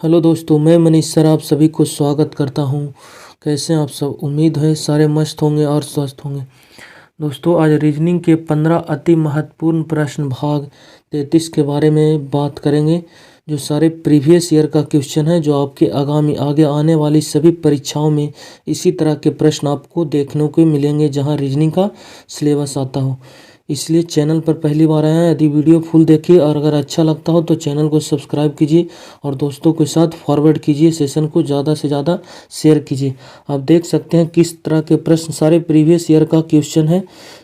Hello दोस्तों, मैं Manish sir आप सभी को स्वागत करता हूं। कैसे हैं आप सब? उम्मीद है सारे मस्त होंगे और स्वस्थ होंगे। दोस्तों, आज रीजनिंग के 15 अति महत्वपूर्ण प्रश्न भाग 33 के बारे में बात करेंगे, जो सारे प्रीवियस ईयर का क्वेश्चन है, जो आपके आगे आने वाली सभी परीक्षाओं में इसी तरह के प्रश्न आपको देखने को मिलेंगे, जहां रीजनिंग का सिलेबस आता हो। इसलिए चैनल पर पहली बार आए हैं, यदि वीडियो फुल देखिए और अगर अच्छा लगता हो तो चैनल को सब्सक्राइब कीजिए और दोस्तों के साथ फॉरवर्ड कीजिए। सेशन को ज़्यादा से ज़्यादा शेयर कीजिए। आप देख सकते हैं किस तरह के प्रश्न सारे प्रीवियस ईयर का क्वेश्चन है,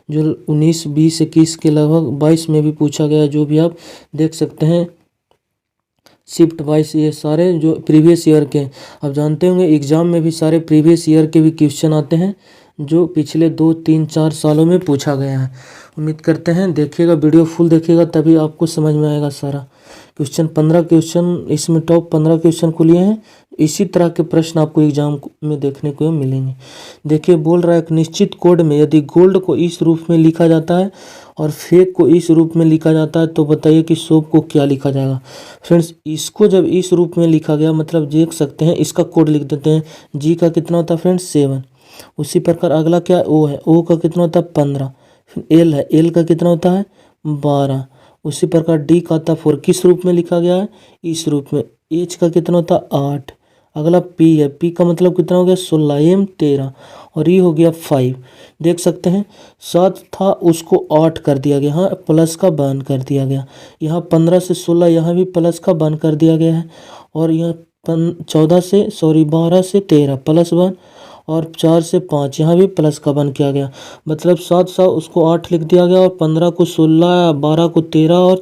जो 19, 20, 21 के लगभग 22 में भी पूछा गया, जो भी आप देख सकते हैं शिफ्ट वाइज। ये सारे जो प्रीवियस ईयर के, आप जानते होंगे एग्जाम में भी सारे प्रीवियस ईयर के भी क्वेश्चन आते हैं, जो पिछले 2, 3, 4 सालों में पूछा गया है। उम्मीद करते हैं देखिएगा, वीडियो फुल देखिएगा, तभी आपको समझ में आएगा सारा क्वेश्चन। 15 क्वेश्चन इसमें टॉप 15 क्वेश्चन को लिए हैं। इसी तरह के प्रश्न आपको एग्जाम में देखने को मिलेंगे। देखिए, बोल रहा है एक निश्चित कोड में यदि गोल्ड को इस रूप में लिखा जाता है और फेक को इस रूप में लिखा जाता है, तो बताइए कि सोप को क्या लिखा जाएगा। फ्रेंड्स, इसको जब इस रूप में लिखा गया, मतलब देख सकते हैं इसका कोड लिख देते हैं। जी का कितना होता है फ्रेंड्स? 7। उसी प्रकार अगला क्या ओ है, ओ का कितना होता है? 15। फिर एल है, एल का कितना होता है? 12। उसी प्रकार डी का आता है 4। किस रूप में लिखा गया है? इस रूप में। एच का कितना होता है? 8। अगला पी है, पी का मतलब कितना हो गया? 16। एम 13 और ई हो गया 5। देख सकते हैं 7 था, उसको 8 कर दिया गया, यहाँ प्लस का बन कर दिया गया। यहाँ 15 से 16 यहाँ भी प्लस का बन कर दिया गया है। और यहाँ 12 से 13 प्लस 1 और 4 से 5 यहाँ भी प्लस का बन किया गया। मतलब 7 उसको 8 लिख दिया गया और 15 को 16, 12 को 13 और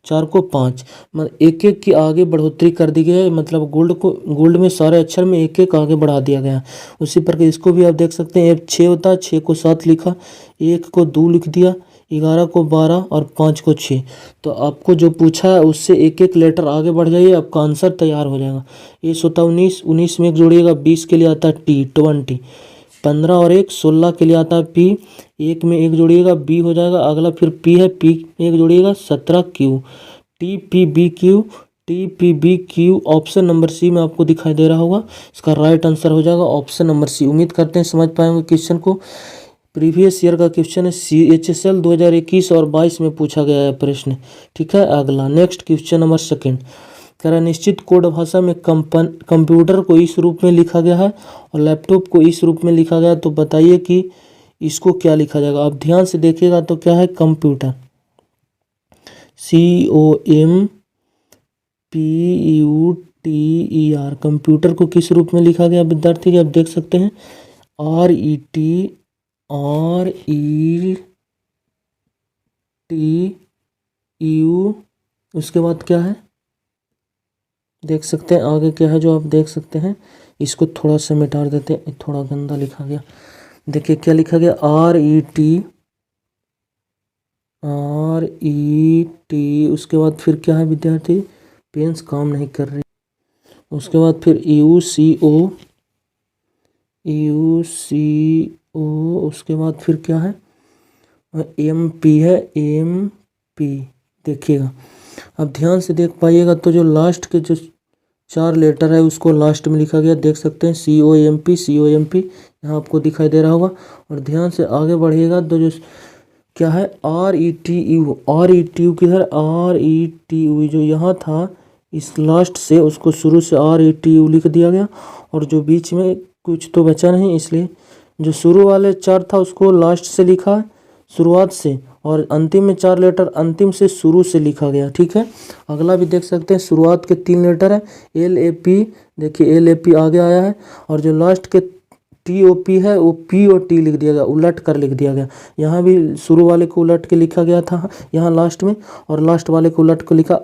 4 को 5। मतलब एक एक की आगे बढ़ोतरी कर दी गई है। मतलब गोल्ड में सारे अक्षर में एक एक आगे बढ़ा दिया गया। उसी प्रकार इसको भी आप देख सकते हैं। 6 होता है, 6 को 7 लिखा, 1 को 2 लिख दिया, 11 को 12 और 5 को 6। तो आपको जो पूछा है उससे एक एक लेटर आगे बढ़ जाइए, आपका आंसर तैयार हो जाएगा। ये होता 19, 19 में एक जोड़िएगा, 20 के लिए आता है टी 20, 15 और 1 16 के लिए आता है पी, 1 में 1 जोड़िएगा बी हो जाएगा। अगला फिर पी है, पी में 1 जोड़िएगा 17 Q, T P B Q, T P B Q. Option number C में आपको दिखाई दे रहा होगा, इसका राइट आंसर हो जाएगा ऑप्शन नंबर सी। उम्मीद करते हैं समझ पाएंगे क्वेश्चन को। प्रीवियस ईयर का क्वेश्चन है, CHSL 2021 और 22 में पूछा गया है प्रश्न। ठीक है, अगला नेक्स्ट क्वेश्चन नंबर सेकेंड कह रहा है निश्चित कोड भाषा में कंप्यूटर को इस रूप में लिखा गया है और लैपटॉप को इस रूप में लिखा गया, तो बताइए कि इसको क्या लिखा जाएगा। आप ध्यान से देखिएगा तो क्या है? Computer, COMPUTER। कंप्यूटर को किस रूप में लिखा गया विद्यार्थी? आप देख सकते हैं RETU। उसके बाद क्या है देख सकते हैं, आगे क्या है जो आप देख सकते हैं। इसको थोड़ा सा मिटा देते हैं, थोड़ा गंदा लिखा गया। देखिए क्या लिखा गया, RET। उसके बाद फिर क्या है विद्यार्थी? पेन्स काम नहीं कर रही। उसके बाद फिर UCO। उसके बाद फिर क्या है? MP है, MP। देखिएगा, अब ध्यान से देख पाइएगा तो जो लास्ट के जो 4 लेटर है उसको लास्ट में लिखा गया। देख सकते हैं COMP यहाँ आपको दिखाई दे रहा होगा। और ध्यान से आगे बढ़िएगा तो जो क्या है RETU किधर? RETU जो यहाँ था, इस लास्ट से उसको शुरू से RETU लिख दिया गया और जो बीच में कुछ तो बचा नहीं, इसलिए जो शुरू वाले 4 था उसको लास्ट से लिखा शुरुआत से, और अंतिम में 4 लेटर अंतिम से शुरू से लिखा गया। ठीक है, अगला भी देख सकते हैं। शुरुआत के 3 लेटर है LAP। देखिए LAP आगे आया है, और जो लास्ट के TOP है वो P और T लिख दिया गया, उलट कर लिख दिया गया। यहाँ भी शुरू वाले को उलट के लिखा गया था यहाँ लास्ट में, और लास्ट वाले को उलट कर लिखा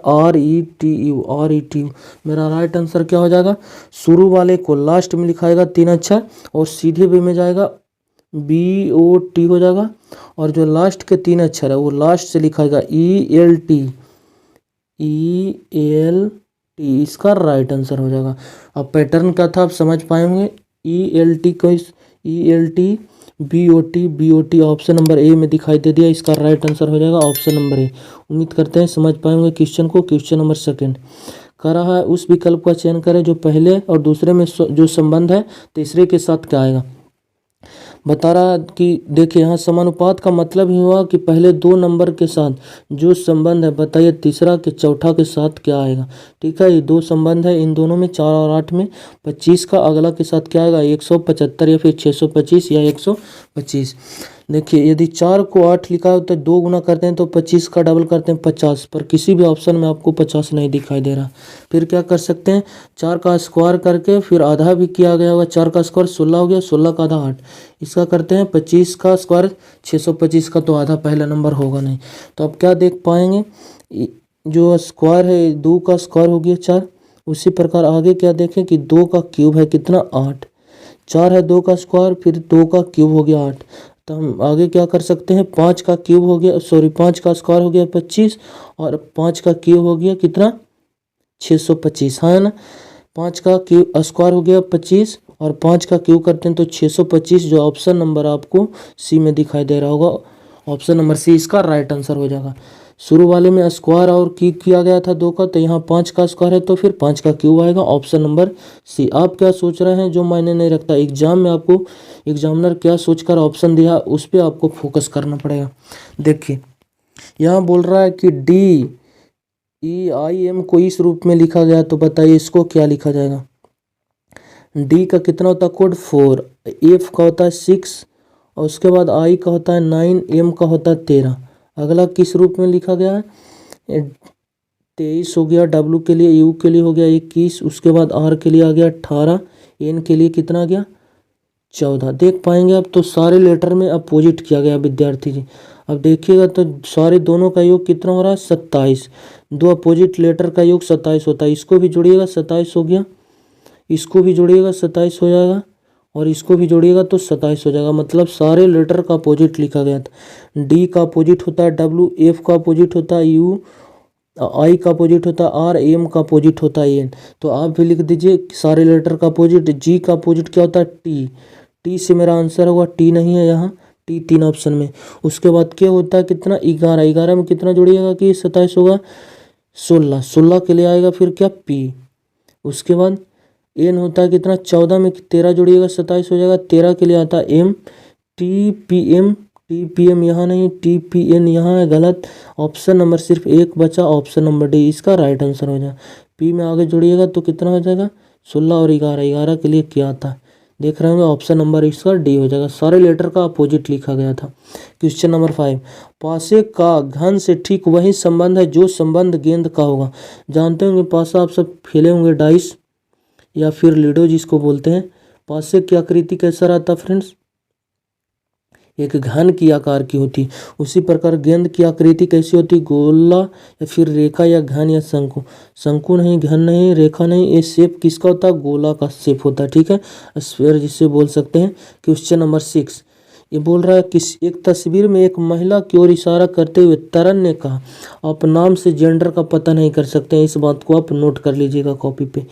RETU। मेरा राइट आंसर क्या हो जाएगा? शुरू वाले को लास्ट में लिखाएगा 3 अक्षर और सीधे वे में जाएगा BOT हो जाएगा, और जो लास्ट के 3 अक्षर है वो लास्ट से लिखाएगा ELT। इसका राइट आंसर हो जाएगा। अब पैटर्न क्या था आप समझ पाए होंगे। ELT को ELT BOT option number A में दिखाई दे दिया, इसका राइट आंसर हो जाएगा ऑप्शन नंबर ए। उम्मीद करते हैं समझ पाएंगे क्वेश्चन को। क्वेश्चन नंबर सेकेंड कह रहा है उस विकल्प का चयन करें जो पहले और दूसरे में जो संबंध है तीसरे के साथ क्या आएगा। बता रहा है कि देखिए यहाँ समानुपात का मतलब ही हुआ कि पहले 2 नंबर के साथ जो संबंध है, बताइए तीसरा के चौथा के साथ क्या आएगा। ठीक है, ये 2 संबंध है, इन दोनों में 4 और 8 में 25 का अगला के साथ क्या आएगा, 175 या फिर 625 या 125। देखिए यदि 4 को 8 लिखा हो तो 2 गुना करते हैं तो 25 का डबल करते हैं 50, पर किसी भी ऑप्शन में आपको 50 नहीं दिखाई दे रहा। फिर क्या कर सकते हैं, 4 का स्क्वायर करके फिर आधा भी किया गया होगा, 4 का स्क्वायर 16 हो गया, 16 का आधा 8, इसका करते हैं 25 का स्क्वायर 625 का, तो आधा पहला नंबर होगा नहीं। तो अब क्या देख पाएंगे, जो स्क्वायर है 2 का स्क्वायर हो गया 4। उसी प्रकार आगे क्या देखें कि 2 का क्यूब है कितना 8, 4 है 2 का स्क्वायर, फिर 2 का क्यूब हो गया 8। तो हम आगे क्या कर सकते हैं, 5 का क्यूब हो गया, सॉरी 5 का स्क्वायर हो गया 25 और 5 का क्यूब हो गया कितना 625, है ना। 5 का क्यूब स्क्वायर हो गया 25 और 5 का क्यूब करते हैं तो 625, जो ऑप्शन नंबर आपको सी में दिखाई दे रहा होगा, ऑप्शन नंबर सी इसका राइट आंसर हो जाएगा। शुरू वाले में स्क्वायर और क्यूब किया गया था 2 का, तो यहाँ 5 का स्क्वायर है तो फिर 5 का क्यूब आएगा, ऑप्शन नंबर सी। आप क्या सोच रहे हैं जो मायने नहीं रखता, एग्जाम में आपको एग्जामिनर क्या सोचकर ऑप्शन दिया उस पर आपको फोकस करना पड़ेगा। देखिए यहाँ बोल रहा है कि DEIM को इस रूप में लिखा गया, तो बताइए इसको क्या लिखा जाएगा। डी का कितना होता है कोड 4, एफ का होता है 6 और उसके बाद आई का होता है 9, एम का होता है 13। अगला किस रूप में लिखा गया है, 23 हो गया, डब्ल्यू के लिए, यू के लिए हो गया 21, उसके बाद आर के लिए आ गया 18, एन के लिए कितना आ गया 14। देख पाएंगे अब तो सारे लेटर में अपोजिट किया गया विद्यार्थी जी। अब देखिएगा तो सारे दोनों का योग कितना हो रहा है 27, 2 अपोजिट लेटर का योग 27 होता है, इसको भी जोड़िएगा 27 हो गया, इसको भी जोड़िएगा 27 हो जाएगा और इसको भी जोड़िएगा तो 27 हो जाएगा। मतलब सारे लेटर का अपोजिट लिखा गया था। डी का अपोजिट होता है डब्ल्यू, एफ का अपोजिट होता है यू, आई का अपोजिट होता है आर, एम का अपोजिट होता है एन। तो आप भी लिख दीजिए सारे लेटर का अपोजिट। जी का अपोजिट क्या होता है टी, टी से मेरा आंसर होगा, टी नहीं है यहाँ, टी 3 ऑप्शन में। उसके बाद क्या होता है कितना 11, 11 में कितना जोड़िएगा कि 27 होगा 16, 16 के लिए आएगा फिर क्या पी। उसके बाद एन होता है कितना 14 में 13 जोड़िएगा 27 हो जाएगा, 13 के लिए आता है M, T P M, T P M यहाँ नहीं, टी पी एन यहाँ है, गलत। ऑप्शन नंबर सिर्फ एक बचा, ऑप्शन नंबर डी इसका राइट आंसर हो जाएगा। पी में आगे जोड़िएगा तो कितना हो जाएगा 16 और 11, 11 के लिए क्या आता है देख रहे होंगे, ऑप्शन नंबर इसका डी हो जाएगा। सारे लेटर का अपोजिट लिखा गया था। क्वेश्चन नंबर 5, पासे का घन से ठीक वही संबंध है जो संबंध गेंद का होगा। जानते होंगे पासा आप सब खेले होंगे, डाइस या फिर लूडो जिसको बोलते हैं। पासे की आकृति कैसा रहता फ्रेंड्स, एक घन की आकार की होती। उसी प्रकार गेंद की आकृति कैसी होती, गोला या फिर रेखा या घन या शंकु। शंकु नहीं, घन नहीं, रेखा नहीं, ये शेप किसका होता है, गोला का शेप होता है। ठीक है, स्फीयर जिसे बोल सकते हैं। क्वेश्चन नंबर 6, ये बोल रहा है कि एक तस्वीर में एक महिला की ओर इशारा करते हुए तरन ने कहा, आप नाम से जेंडर का पता नहीं कर सकते हैं। इस बात को आप नोट कर लीजिएगा कॉपी पे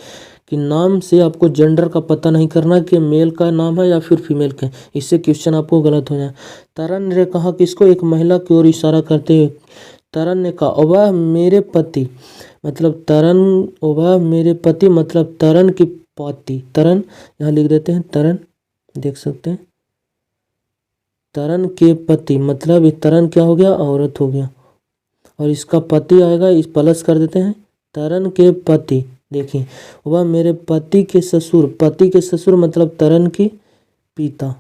कि नाम से आपको जेंडर का पता नहीं करना कि मेल का नाम है या फिर फीमेल का, इससे क्वेश्चन आपको गलत हो जाए। तरन ने कहा किसको, एक महिला की ओर इशारा करते हुए तरन ने कहा, वह मेरे पति, मतलब तरन, वह मेरे पति मतलब तरन की पति, तरन यहाँ लिख देते हैं, तरन देख सकते हैं, तरन के पति मतलब ये तरन क्या हो गया, औरत हो गया, और इसका पति आएगा, इस प्लस कर देते हैं, तरन के पति। देखिए वह मेरे पति के ससुर, पति के ससुर मतलब तरन के पिता।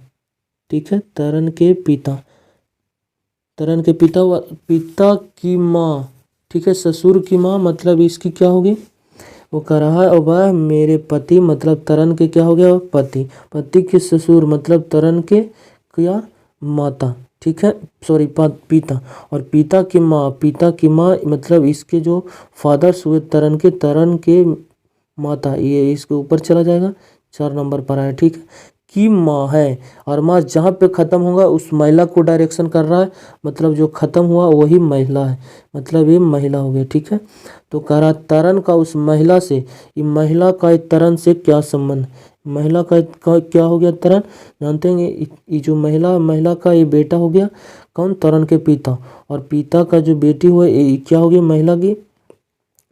ठीक है, तरन के पिता, तरन के पिता, पिता की माँ। ठीक है, ससुर की माँ मतलब इसकी क्या होगी, वो कह रहा है वह मेरे पति मतलब तरन के क्या हो गया पति, पति के ससुर मतलब तरन के क्या माता। ठीक है, सॉरी पिता, और पिता की माँ, पिता की माँ मतलब इसके जो फादर्स हुए तरन के माता, ये इसके ऊपर चला जाएगा, 4 नंबर पर आया। ठीक है, की माँ है, और माँ जहाँ पे ख़त्म होगा उस महिला को डायरेक्शन कर रहा है, मतलब जो ख़त्म हुआ वही महिला है, मतलब ये महिला हो गया। ठीक है, तो कह रहा तरन का उस महिला से, ये महिला का तरन से क्या संबंध, महिला का क्या हो गया तरन, जानते हैं ये जो महिला का ये बेटा हो गया कौन, तरन के पिता, और पिता का जो बेटी हुआ ये क्या हो गई महिला की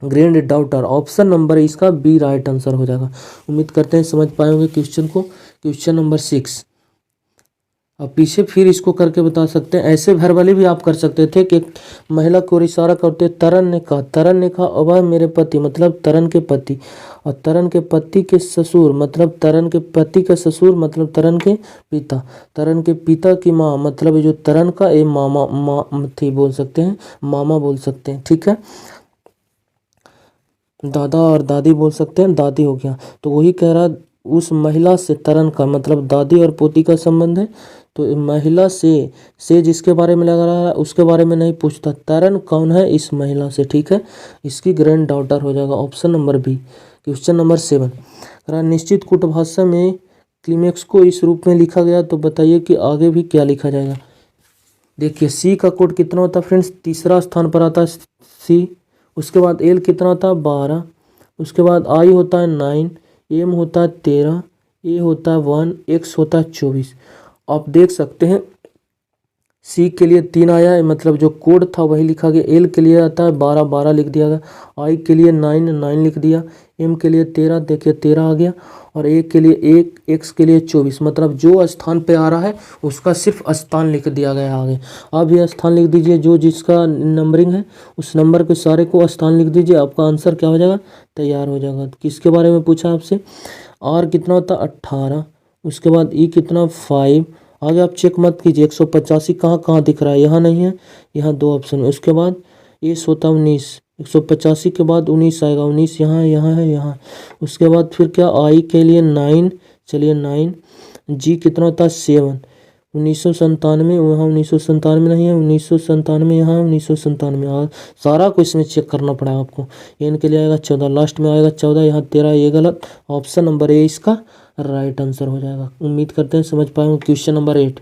ग्रैंड डॉटर, ऑप्शन नंबर इसका बी राइट आंसर हो जाएगा। उम्मीद करते हैं समझ पाए होंगे क्वेश्चन को। क्वेश्चन नंबर 6, अब पीछे फिर इसको करके बता सकते हैं। ऐसे वर्बली भी आप कर सकते थे कि एक महिला को इशारा करते तरन ने कहा वह मेरे पति, मतलब तरन के पति, और तरन के पति के ससुर, मतलब तरन के पति का ससुर, मतलब तरन के पिता, तरन के पिता की माँ, मतलब जो तरन का ये मामा माँ थी बोल सकते हैं, मामा बोल सकते हैं, ठीक है। दादा और दादी बोल सकते हैं, दादी हो गया। तो वही कह रहा उस महिला से तरन का मतलब दादी और पोती का संबंध है। तो महिला से जिसके बारे में लगा रहा है उसके बारे में नहीं पूछता, तरन कौन है इस महिला से, ठीक है। इसकी ग्रैंड डॉटर हो जाएगा, option number B. Question number 7, निश्चित कूटभाषा में क्लीमेक्स को इस रूप में लिखा गया, तो बताइए कि आगे भी क्या लिखा जाएगा। देखिए सी का कोड कितना होता है फ्रेंड्स, तीसरा स्थान पर आता है सी। उसके बाद एल कितना होता है 12, उसके बाद आई होता है 9, एम होता है 13, ए होता है 1, एक्स होता है 24। आप देख सकते हैं सी के लिए 3 आया है, मतलब जो कोड था वही लिखा गया। एल के लिए आता है 12, 12 लिख दिया गया। आई के लिए 9, 9 लिख दिया। एम के लिए 13, देखिए 13 आ गया। और ए के लिए 1, एक्स के लिए 24, मतलब जो स्थान पे आ रहा है उसका सिर्फ स्थान लिख दिया गया आगे। आप भी स्थान लिख दीजिए, जो जिसका नंबरिंग है उस नंबर के सारे को स्थान लिख दीजिए, आपका आंसर क्या हो जाएगा, तैयार हो जाएगा। किसके बारे में पूछा आपसे, आर कितना होता है 18, उसके बाद ई कितना 5। आगे आप चेक मत कीजिए 185 कहाँ कहाँ दिख रहा है, यहाँ नहीं है, यहाँ 2 ऑप्शन है। उसके बाद एस होता 19, 185 के बाद 19 आएगा, 19 यहाँ है, यहाँ है, यहाँ। उसके बाद फिर क्या, आई के लिए 9, चलिए 9। जी कितना होता है 7, 1997, वहाँ 1997 नहीं है, 1997 यहाँ, 1997 और सारा को इसमें चेक करना पड़ा आपको। एन के लिए आएगा 14, लास्ट में आएगा 14, यहाँ 13, ये गलत। ऑप्शन नंबर ए इसका राइट आंसर हो जाएगा। उम्मीद करते हैं समझ पाए। क्वेश्चन नंबर 8,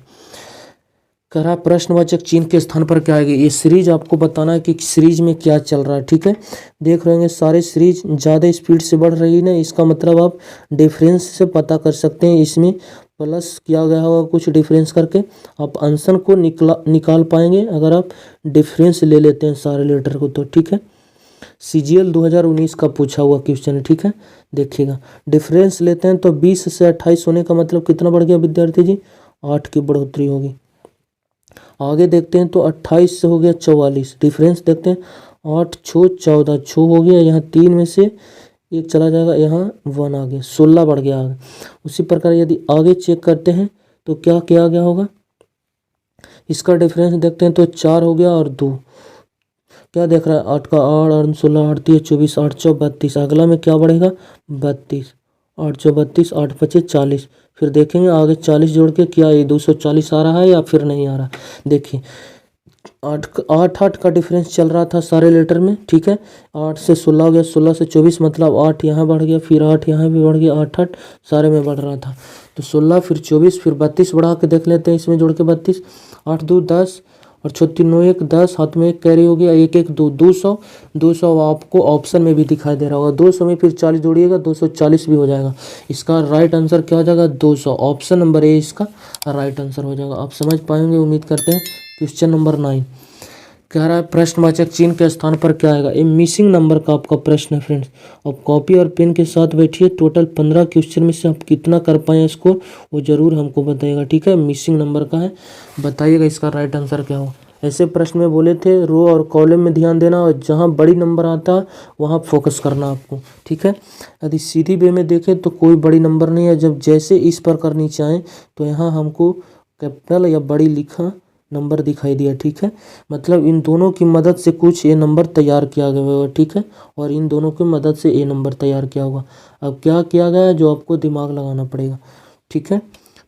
कह रहा प्रश्नवाचक चिन्ह के स्थान पर क्या आएगी। ये सीरीज आपको बताना है कि सीरीज में क्या चल रहा है, ठीक है। देख रहे होंगे सारे सीरीज ज़्यादा स्पीड से बढ़ रही है ना, इसका मतलब आप डिफरेंस से पता कर सकते हैं। इसमें प्लस किया गया होगा कुछ डिफरेंस करके, आप आंसर को निकाल पाएंगे अगर आप डिफरेंस ले लेते हैं सारे लेटर को, तो ठीक है। CGL 2019 का पूछा हुआ क्वेश्चन है, ठीक है। देखिएगा डिफरेंस लेते हैं तो 20 से 28 होने का मतलब कितना बढ़ गया विद्यार्थी जी, 8 की बढ़ोतरी होगी। आगे देखते हैं तो 28 से हो गया 44, डिफरेंस देखते हैं 8 छो 14, छो हो गया, यहाँ 3 में से 1 चला जाएगा, यहाँ 1 आ गया, 16 बढ़ गया आगे। उसी प्रकार यदि आगे चेक करते हैं तो क्या किया गया होगा, इसका डिफरेंस देखते हैं तो 4 हो गया और 2, क्या देख रहा है 8 का 8 और 16, 8 3 24, 8 4 32, अगला में क्या बढ़ेगा 32, 8 4 32, 8 5 40। फिर देखेंगे आगे 40 जोड़ के क्या ये 240 आ रहा है या फिर नहीं आ रहा। देखिए 8 का डिफरेंस चल रहा था सारे लेटर में, ठीक है। 8 से 16 हो गया, 16 से 24, मतलब 8 यहाँ बढ़ गया, फिर 8 यहाँ भी बढ़ गया, 8 8 सारे में बढ़ रहा था। तो 16 फिर 24 फिर 32 बढ़ा के देख लेते हैं, इसमें जोड़ के 32, 8 2 10 और 36 9 1 10, हाथ में 1 कैरी हो गया, 1 1 2, 200। 200 आपको ऑप्शन में भी दिखाई दे रहा होगा, 200 में फिर 40 जोड़िएगा 240 भी हो जाएगा। इसका राइट आंसर क्या हो जाएगा 200, ऑप्शन नंबर ए इसका राइट आंसर हो जाएगा। आप समझ पाएंगे उम्मीद करते हैं। क्वेश्चन नंबर 9, कह रहा है प्रश्नवाचक चिन्ह के स्थान पर क्या आएगा। ये मिसिंग नंबर का आपका प्रश्न है फ्रेंड्स। आप कॉपी और पेन के साथ बैठिए, टोटल 15 क्वेश्चन में से आप कितना कर पाए स्कोर वो जरूर हमको बताइएगा, ठीक है। मिसिंग नंबर का है, बताइएगा इसका राइट आंसर क्या हो। ऐसे प्रश्न में बोले थे रो और कॉलम में ध्यान देना और जहाँ बड़ी नंबर आता है वहाँ फोकस करना आपको, ठीक है। यदि सीधी वे में देखें तो कोई बड़ी नंबर नहीं है, जब जैसे इस प्रकार नीचे आए तो यहाँ हमको कैपिटल या बड़ी लिखा नंबर दिखाई दिया, ठीक है। मतलब इन दोनों की मदद से कुछ ए नंबर तैयार किया गया होगा, ठीक है, और इन दोनों की मदद से ए नंबर तैयार किया होगा। अब क्या किया गया है जो आपको दिमाग लगाना पड़ेगा, ठीक है।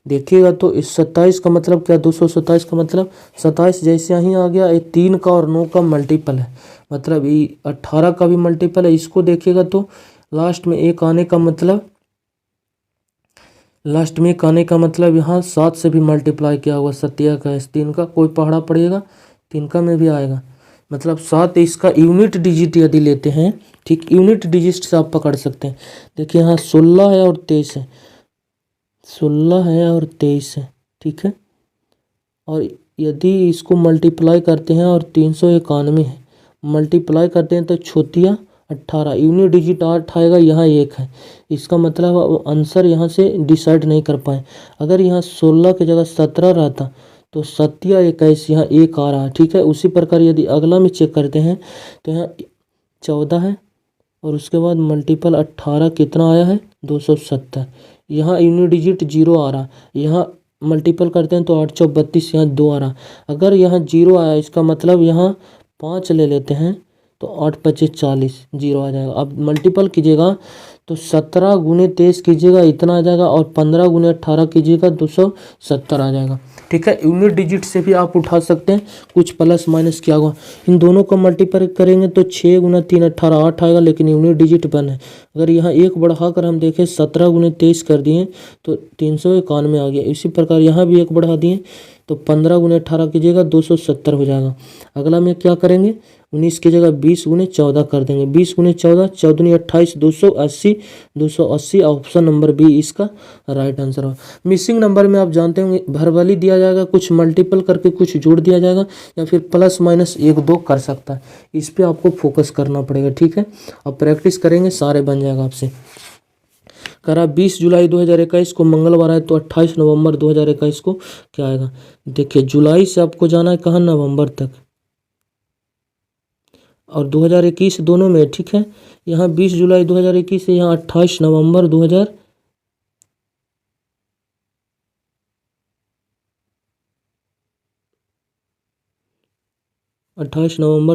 देखिएगा तो इस 27 का मतलब क्या, 227 का मतलब 27 जैसे ही आ गया, ये 3 का और 9 का मल्टीपल है, मतलब ये 18 का भी मल्टीपल है। इसको देखिएगा तो लास्ट में एक आने का मतलब, लास्ट में एक आने का मतलब यहाँ 7 से भी मल्टीप्लाई किया हुआ, 7 का 3 का कोई पहाड़ा पड़ेगा 3 का में भी आएगा, मतलब 7 इसका यूनिट डिजिट यदि लेते हैं, ठीक, यूनिट डिजिट से आप पकड़ सकते हैं। देखिए यहाँ 16 है और 23 है, 16 है और 23 है, ठीक है। और यदि इसको मल्टीप्लाई करते हैं और 391 है, मल्टीप्लाई करते हैं तो छोटिया 18 यूनिट डिजिट 8 आएगा, यहाँ 1 है। इसका मतलब आंसर यहाँ से डिसाइड नहीं कर पाए। अगर यहाँ 16 की जगह 17 रहता तो 7 या 21 यहाँ 1 आ रहा है, ठीक है। उसी प्रकार यदि अगला में चेक करते हैं तो यहाँ 14 है और उसके बाद मल्टीपल 18 कितना आया है 270। यहाँ यूनिट डिजिट 0 आ रहा, यहाँ मल्टीपल करते हैं तो 8 चौक 32, यहाँ 2 आ रहा। अगर यहाँ 0 आया इसका मतलब यहाँ 5 ले लेते हैं तो 8 25 40 0 आ जाएगा। अब मल्टीपल कीजिएगा तो 17 गुने 23 कीजिएगा इतना आ जाएगा और 15 गुने 18 कीजिएगा 270 आ जाएगा, ठीक है। यूनिट डिजिट से भी आप उठा सकते हैं, कुछ प्लस माइनस किया हुआ। इन दोनों को मल्टीपल करेंगे तो 6 गुना 3 18 8 आएगा, लेकिन यूनिट डिजिट 1 है। अगर यहाँ एक बढ़ा कर हम देखें 17 गुने 23 कर दिए तो 391 आ गया। इसी प्रकार यहाँ भी एक बढ़ा दिए तो 15 गुने 18 कीजिएगा 270 हो जाएगा। अगला में क्या करेंगे 19 की जगह 20 गुने 14 कर देंगे। 20 गुने 14 14 28 280 280 ऑप्शन नंबर बी इसका राइट आंसर हो। मिसिंग नंबर में आप जानते होंगे भरवली दिया जाएगा, कुछ मल्टीपल करके कुछ जोड़ दिया जाएगा या फिर प्लस माइनस 1 2 कर सकता है। इस पे आपको फोकस करना पड़ेगा, ठीक है। अब प्रैक्टिस करेंगे सारे बन जाएगा आपसे। करा 20 जुलाई 2021 को मंगलवार है तो 28 नवंबर 2021 को क्या आएगा। देखिए जुलाई से आपको जाना है कहाँ नवंबर तक और 2021 दोनों में, ठीक है। यहाँ 20 जुलाई 2021 से यहाँ 28 नवंबर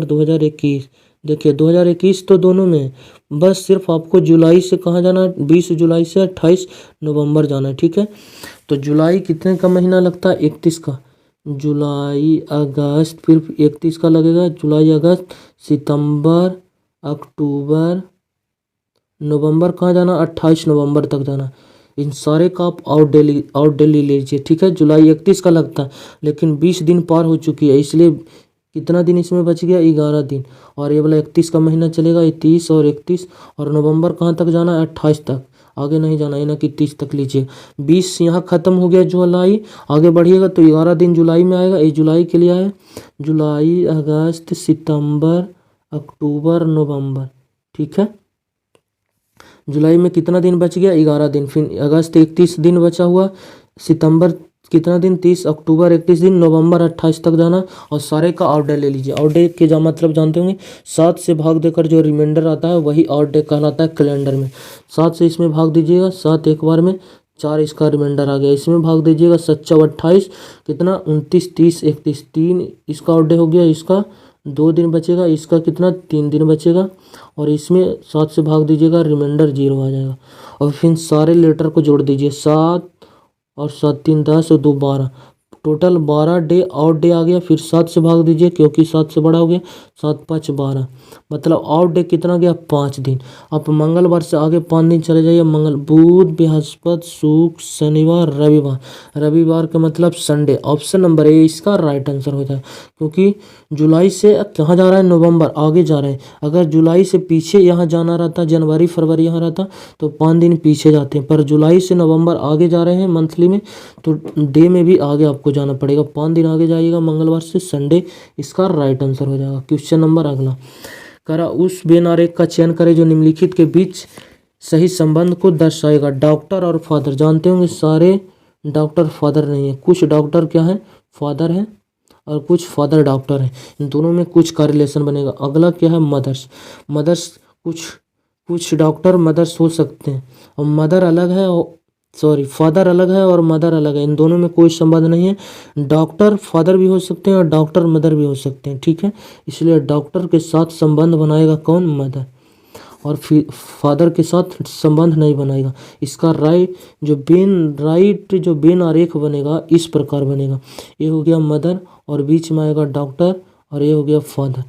2021। देखिए 2021 तो दोनों में, बस सिर्फ आपको जुलाई से कहाँ जाना है 20 जुलाई से 28 नवंबर जाना है, ठीक है। तो जुलाई कितने का महीना लगता है 31 का, जुलाई अगस्त फिर 31 का लगेगा। जुलाई अगस्त सितंबर अक्टूबर नवंबर कहाँ जाना 28 नवंबर तक जाना। इन सारे का आप आउट डेली लीजिए, ठीक है। जुलाई 31 का लगता है लेकिन 20 दिन पार हो चुकी है, इसलिए कितना दिन इसमें बच गया 11 दिन। और ये वाला 31 का महीना चलेगा 30 और 31 और नवंबर कहाँ तक जाना है 28 तक, आगे नहीं जाना है ना कि 30 तक लीजिए। 20 यहाँ ख़त्म हो गया जुलाई, आगे बढ़िएगा तो 11 दिन जुलाई में आएगा। ये जुलाई के लिए है, जुलाई अगस्त सितंबर अक्टूबर नवंबर, ठीक है। जुलाई में कितना दिन बच गया 11 दिन, फिर अगस्त 31 दिन बचा हुआ, सितंबर कितना दिन 30, अक्टूबर 31 दिन, नवंबर 28 तक जाना और सारे का आउट डे ले लीजिए। आउट डे के जो मतलब जानते होंगे 7 से भाग देकर जो रिमाइंडर आता है वही आउट डे कहलाता है कैलेंडर में। 7 से इसमें भाग दीजिएगा 7 एक बार में 4 इसका रिमाइंडर आ गया। इसमें भाग दीजिएगा 7 चौक 28 कितना 29 30 31 3 इसका आउट डे हो गया। इसका 2 दिन बचेगा, इसका कितना 3 दिन बचेगा और इसमें 7 से भाग दीजिएगा रिमाइंडर 0 आ जाएगा। और फिर सारे लेटर को जोड़ दीजिए 7 और 7 3 10 और 2 12, टोटल 12 डे आउट डे आ गया। फिर 7 से भाग दीजिए क्योंकि 7 से बड़ा हो गया, 7 5 12, मतलब आउट डे कितना गया 5 दिन। आप मंगलवार से आगे 5 दिन चले जाइए, मंगल बुध बृहस्पति शुक्र शनिवार रविवार, रविवार का मतलब संडे। ऑप्शन नंबर ए इसका राइट आंसर होता है, क्योंकि जुलाई से कहाँ जा रहा है नवंबर आगे जा रहे हैं। अगर जुलाई से पीछे यहाँ जाना रहता जनवरी फरवरी यहाँ रहता तो 5 दिन पीछे जाते हैं, पर जुलाई से नवंबर आगे जा रहे हैं मंथली में तो डे में भी आगे आपको जाना पड़ेगा, 5 दिन आगे जाइएगा मंगलवार से संडे इसका राइट आंसर हो जाएगा। क्वेश्चन नंबर अगला करा उस बेन आरेख का चयन करें जो निम्नलिखित के बीच सही संबंध को दर्शाएगा। डॉक्टर और फादर, जानते होंगे सारे डॉक्टर फादर नहीं है, कुछ डॉक्टर क्या है फादर है और कुछ फादर डॉक्टर है, इन दोनों में कुछ का रिलेशन बनेगा। अगला क्या है मदर्स, मदर्स कुछ डॉक्टर मदर्स हो सकते हैं और मदर अलग है, सॉरी फादर अलग है और मदर अलग है, इन दोनों में कोई संबंध नहीं है। डॉक्टर फादर भी हो सकते हैं और डॉक्टर मदर भी हो सकते हैं, ठीक है। इसलिए डॉक्टर के साथ संबंध बनाएगा कौन मदर, और फिर फादर के साथ संबंध नहीं बनाएगा। इसका राइट जो बेन आरेख बनेगा इस प्रकार बनेगा, ये हो गया मदर और बीच में आएगा डॉक्टर और ये हो गया फादर।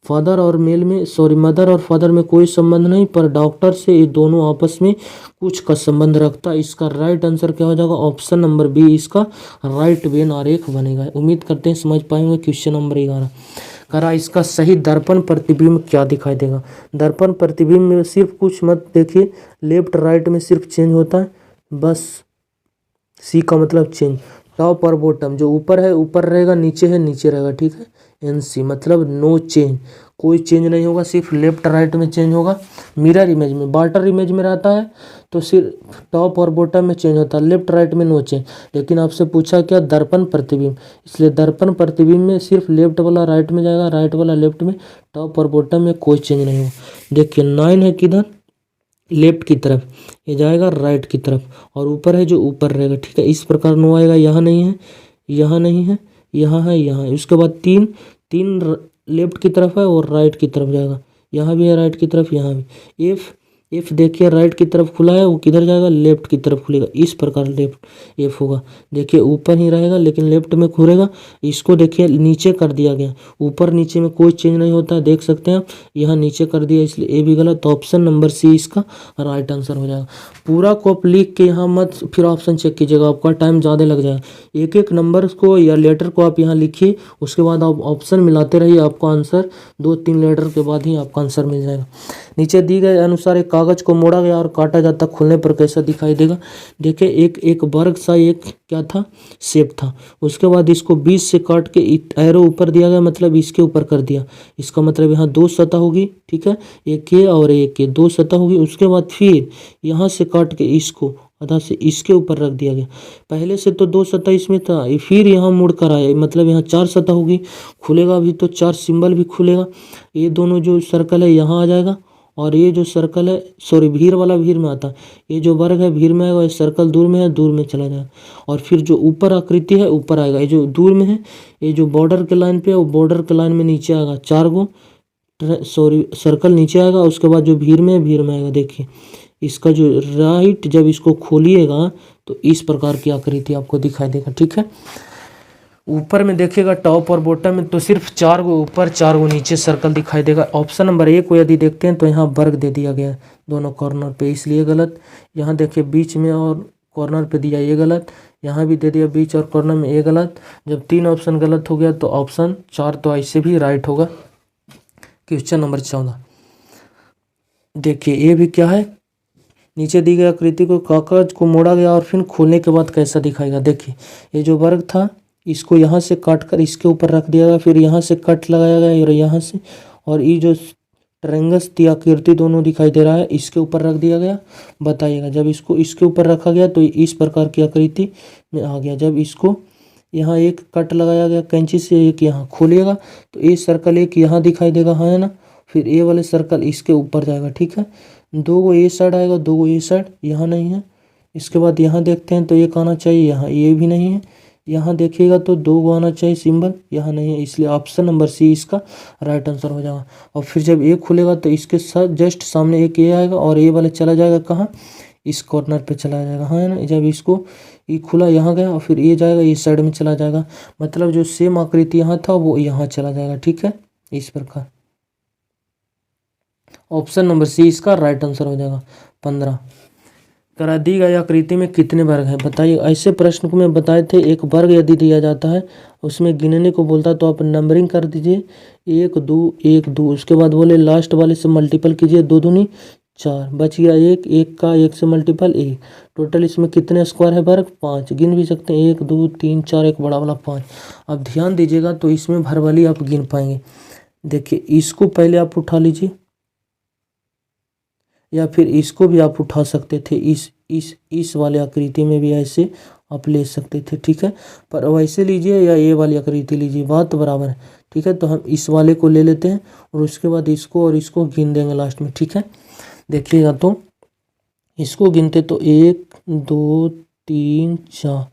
फादर और मेल में मदर और फादर में कोई संबंध नहीं, पर डॉक्टर से ये दोनों आपस में कुछ का संबंध रखता है। इसका राइट आंसर क्या हो जाएगा ऑप्शन नंबर बी इसका राइट बेन आरेख बनेगा। उम्मीद करते हैं समझ पाएंगे। क्वेश्चन नंबर 11 करा इसका सही दर्पण प्रतिबिंब क्या दिखाई देगा। दर्पण प्रतिबिंब में सिर्फ कुछ मत देखिए, लेफ्ट राइट में सिर्फ चेंज होता है बस। सी का मतलब चेंज, टॉप और बॉटम, जो ऊपर है ऊपर रहेगा, नीचे है नीचे रहेगा, ठीक है। एन सी मतलब नो चेंज, कोई चेंज नहीं होगा, सिर्फ लेफ्ट राइट में चेंज होगा। मिरर इमेज में, वाटर इमेज में रहता है तो सिर्फ टॉप और बॉटम में चेंज होता है, लेफ्ट राइट में नो चेंज। लेकिन आपसे पूछा क्या, दर्पण प्रतिबिंब, इसलिए दर्पण प्रतिबिंब में सिर्फ लेफ्ट वाला राइट में जाएगा, राइट वाला लेफ्ट में, टॉप और बॉटम में कोई चेंज नहीं होगा। देखिए 9 है किधर, लेफ्ट की तरफ, ये जाएगा राइट की तरफ, और ऊपर है जो ऊपर रहेगा, ठीक है। इस प्रकार नो आएगा, यहाँ नहीं है, यहाँ नहीं है, यहाँ है, यहाँ है। उसके बाद 3 लेफ्ट की तरफ है और राइट की तरफ जाएगा, यहाँ भी है राइट की तरफ, यहाँ भी। एफ देखिए राइट की तरफ खुला है, वो किधर जाएगा, लेफ्ट की तरफ खुलेगा, इस प्रकार लेफ्ट एफ होगा। देखिए ऊपर ही रहेगा लेकिन लेफ्ट में खुलेगा। इसको देखिए नीचे कर दिया गया, ऊपर नीचे में कोई चेंज नहीं होता, देख सकते हैं आप, यहाँ नीचे कर दिया, इसलिए ए भी गलत। तो ऑप्शन नंबर सी इसका राइट आंसर हो जाएगा। पूरा को आप लिख के यहाँ मत फिर ऑप्शन चेक कीजिएगा, आपका टाइम ज़्यादा लग जाएगा। एक एक नंबर को या लेटर को आप यहाँ लिखिए, उसके बाद आप ऑप्शन मिलाते रहिए, आपका आंसर 2-3 लेटर के बाद ही आपका आंसर मिल जाएगा। नीचे दी गए अनुसार एक कागज को मोड़ा गया और काटा जाता, खुलने पर कैसा दिखाई देगा। देखिए एक वर्ग सा एक क्या था, शेप था। उसके बाद इसको बीच से काट के एरो ऊपर दिया गया, मतलब इसके ऊपर कर दिया। इसका मतलब यहाँ 2 सतह होगी, ठीक है, एक ये और एक ये, 2 सतह होगी। उसके बाद फिर यहाँ से काट के इसको आधा से इसके ऊपर रख दिया गया। पहले से तो 2 सतह इसमें था, फिर यहाँ मुड़ कर आया, मतलब यहाँ 4 सतह होगी। खुलेगा भी तो 4 सिंबल भी खुलेगा। ये दोनों जो सर्कल है यहाँ आ जाएगा, और ये जो सर्कल है, सॉरी भीड़ वाला भीड़ में आता है, ये जो वर्ग है भीड़ में आएगा, ये सर्कल दूर में है, दूर में चला जाएगा। और फिर जो ऊपर आकृति है ऊपर आएगा, ये जो दूर में है, ये जो बॉर्डर के लाइन पे है वो बॉर्डर के लाइन में नीचे आएगा। 4 गो सर्कल नीचे आएगा। उसके बाद जो भीड़ में है भीड़ में आएगा। देखिए इसका जो राइट, जब इसको खोलिएगा तो इस प्रकार की आकृति आपको दिखाई देगा, ठीक है। ऊपर में देखिएगा टॉप और बॉटम में तो सिर्फ 4 गो ऊपर 4 गो नीचे सर्कल दिखाई देगा। ऑप्शन नंबर ए को यदि देखते हैं तो यहाँ वर्ग दे दिया गया है दोनों कॉर्नर पे, इसलिए गलत। यहाँ देखिए बीच में और कॉर्नर पे दिया, ये गलत। यहाँ भी दे दिया बीच और कॉर्नर में, ये गलत। जब 3 ऑप्शन गलत हो गया तो ऑप्शन 4 तो ऐसे भी राइट होगा। क्वेश्चन नंबर 14 देखिए, ये भी क्या है, नीचे दी गई आकृति को कागज को मोड़ा गया और फिर खोलने के बाद कैसा दिखाएगा। देखिए ये जो वर्ग था इसको यहाँ से काट कर इसके ऊपर रख दिया गया, फिर यहाँ से कट लगाया गया और यहाँ से, और ये जो ट्रायंगल्स की आकृति दोनों दिखाई दे रहा है इसके ऊपर रख दिया गया। बताइएगा जब इसको इसके ऊपर रखा गया तो इस प्रकार की आकृति में आ गया। जब इसको यहाँ एक कट लगाया गया कैंची से, एक यहाँ खोलिएगा तो ये सर्कल एक यहाँ दिखाई देगा, हाँ है ना। फिर ये वाले सर्कल इसके ऊपर जाएगा, ठीक है। 2 गो ये साइड आएगा, 2 गो ये साइड, यहाँ नहीं है। इसके बाद यहाँ देखते हैं तो एक आना चाहिए, यहाँ ये भी नहीं है। यहाँ देखिएगा तो 2 गो आना चाहिए सिंबल, यहाँ नहीं है, इसलिए ऑप्शन नंबर सी इसका राइट आंसर हो जाएगा। और फिर जब ये खुलेगा तो इसके साथ जस्ट सामने एक ये आएगा और ये वाले चला जाएगा कहाँ, इस कॉर्नर पे चला जाएगा, हाँ है ना। जब इसको ये खुला यहाँ गया और फिर ये जाएगा इस साइड में चला जाएगा, मतलब जो सेम आकृति यहाँ था वो यहाँ चला जाएगा, ठीक है। इस प्रकार ऑप्शन नंबर सी इसका राइट आंसर हो जाएगा। 15 करा दी गई आकृति में कितने वर्ग हैं बताइए। ऐसे प्रश्न को मैं बताए थे, एक वर्ग यदि दिया जाता है उसमें गिनने को बोलता है तो आप नंबरिंग कर दीजिए 1 2 1 2। उसके बाद बोले लास्ट वाले से मल्टीपल कीजिए, 2 दूनी 4, बच गया 1, 1 का 1 से मल्टीपल 1। टोटल इसमें कितने स्क्वायर है वर्ग, 5। गिन भी सकते हैं 1 2 3 4, एक बड़ा वाला 5। अब ध्यान दीजिएगा तो इसमें भरवाली आप गिन पाएंगे। देखिए इसको पहले आप उठा लीजिए या फिर इसको भी आप उठा सकते थे, इस वाले आकृति में भी ऐसे आप ले सकते थे, ठीक है। पर वैसे लीजिए या ये वाली आकृति लीजिए, बात बराबर है, ठीक है। तो हम इस वाले को ले लेते हैं और उसके बाद इसको और इसको गिन देंगे लास्ट में, ठीक है। देखिएगा तो इसको गिनते तो 1 2 3 4,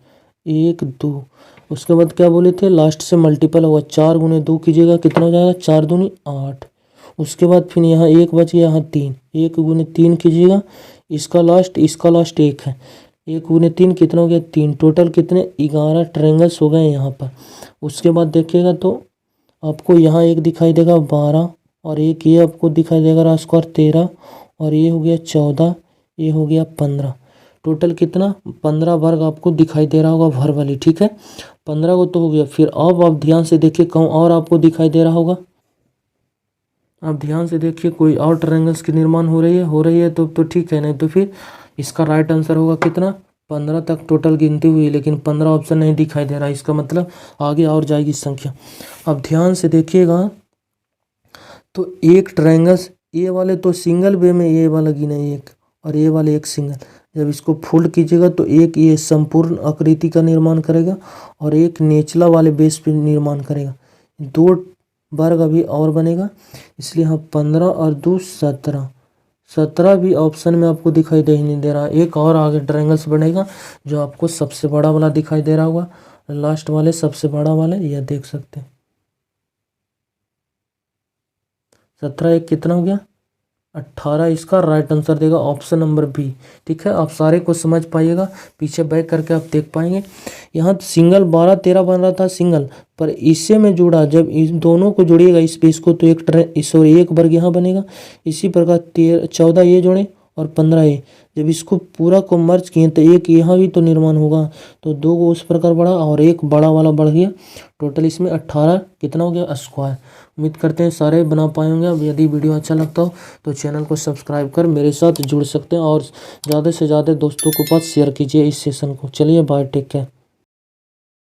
1 2। उसके बाद क्या बोले थे, लास्ट से मल्टीपल होगा, 4 गुने 2 कीजिएगा कितना हो जाएगा, 4 दूनी 8। उसके बाद फिर यहाँ 1 बच गया, यहाँ 3, 1 गुने 3 कीजिएगा, इसका लास्ट 1 है। 1 गुने 3 कितना हो गया, 3। टोटल कितने 11 ट्रायंगल्स हो गए यहाँ पर। उसके बाद देखिएगा तो आपको यहाँ एक दिखाई देगा 12, और एक ये आपको दिखाई देगा स्क्वायर 13, और ये हो गया 14, ये हो गया 15। टोटल कितना 15 वर्ग आपको दिखाई दे रहा होगा भर वाली, ठीक है। 15 को तो हो गया। फिर अब आप ध्यान से देखिए कहूँ और आपको दिखाई दे रहा होगा, आप ध्यान से देखिए कोई और ट्रायंगल्स की निर्माण हो रही है तो ठीक है, नहीं तो फिर इसका राइट आंसर होगा कितना 15 तक टोटल गिनती हुई, लेकिन 15 ऑप्शन नहीं दिखाई दे रहा, इसका मतलब आगे और जाएगी संख्या। अब ध्यान से देखिएगा तो एक ट्रायंगल्स ये वाले तो सिंगल वे में ये वाला गिना एक और ये वाले एक सिंगल, जब इसको फोल्ड कीजिएगा तो एक ये संपूर्ण आकृति का निर्माण करेगा और एक निचला वाले बेस पे निर्माण करेगा। 2 वर्ग अभी और बनेगा, इसलिए यहाँ 15 और 2 17। 17 भी ऑप्शन में आपको दिखाई दे ही नहीं दे रहा। एक और आगे ट्रायंगल्स बनेगा जो आपको सबसे बड़ा वाला दिखाई दे रहा होगा, लास्ट वाले सबसे बड़ा वाले, यह देख सकते हैं। 17 एक कितना हो गया 18। इसका राइट आंसर देगा ऑप्शन नंबर बी। ठीक है, आप सारे को समझ पाइएगा, पीछे बैक करके आप देख पाएंगे। यहाँ सिंगल 12 13 बन रहा था सिंगल, पर इससे में जुड़ा जब इस दोनों को जोड़िएगा इस बेस को तो एक वर्ग यहाँ बनेगा। इसी प्रकार 14 ये जोड़े और 15 ये, जब इसको पूरा को मर्ज किए तो एक यहाँ भी तो निर्माण होगा, तो 2 को उस प्रकार बढ़ा और एक बड़ा वाला बढ़ गया। टोटल इसमें 18 कितना हो गया स्क्वायर। उम्मीद करते हैं सारे बना पाए होंगे। अब यदि वीडियो अच्छा लगता हो तो चैनल को सब्सक्राइब कर मेरे साथ जुड़ सकते हैं और ज़्यादा से ज़्यादा दोस्तों के पास शेयर कीजिए इस सेशन को। चलिए बाय, टेक केयर।